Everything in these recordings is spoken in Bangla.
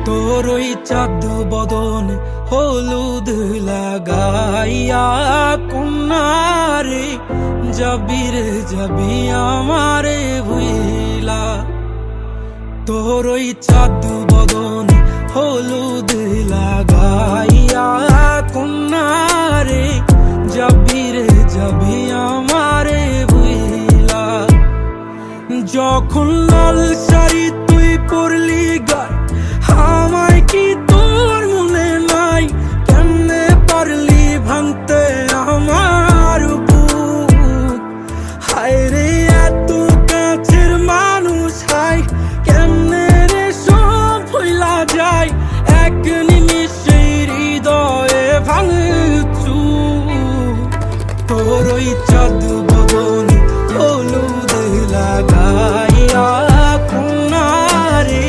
তোর ওই চাঁদ বদন হলুদ লাগাইয়া কন্যারে যাবি রে যাবি আমারে ভুইলা। তোর ওই চাঁদ বদন হলুদ লাগাইয়া কন্যারে যাবি রে যাবি আমারে ভুইলা। যখন লাল শাড়ি তুই পরলি গায় আমায় কি তোর মনে নাই? কেমনে পারলি ভাঙতে আমার বুক? হায় রে এত কাছের মানুষ, হায় কেমনে রে সব ভুইলা যায় এক নিমিষে হৃদয়ে ভাঙচু। তোর ওই চাঁদ বদন হলুদ লাগাইয়া কন্যারে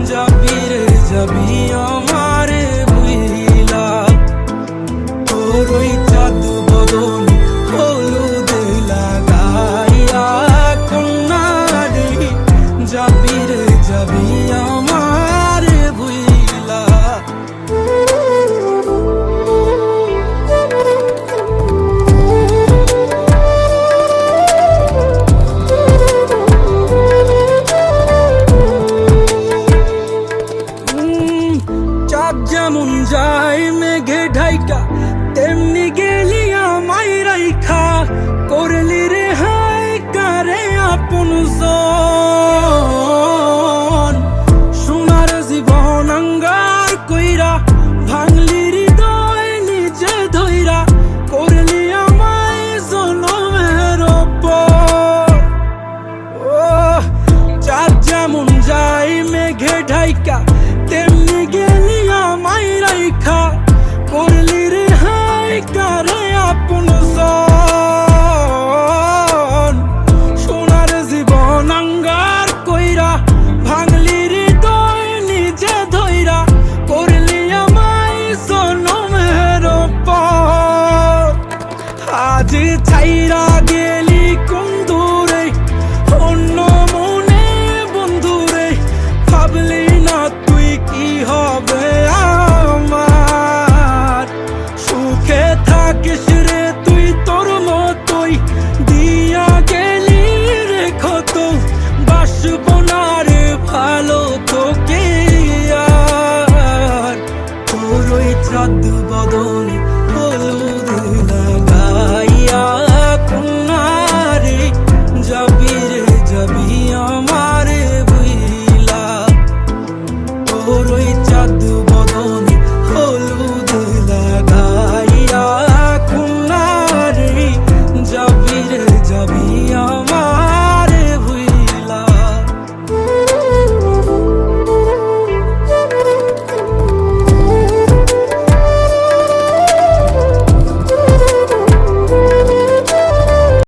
যাবি রে যাবি আমারে ভুইলা। তোর ওই চাঁদ বদন হলুদ লাগাইয়া কন্যারে যাবি রে যাবি আমারে ভুইলা। চাঁদ যেমন যায় মেঘে ঢাইকা তেমনি গেলি আমায় রাইখা, করলি রে হায় কারে আপন জন। সোনার জীবন আঙ্গার কইরা ভাঙলি হৃদয় নিজে ধইরা, করলি আমায় জনমের ওপর। ও চাঁদ যেমন যায় মেঘে ঢাইকা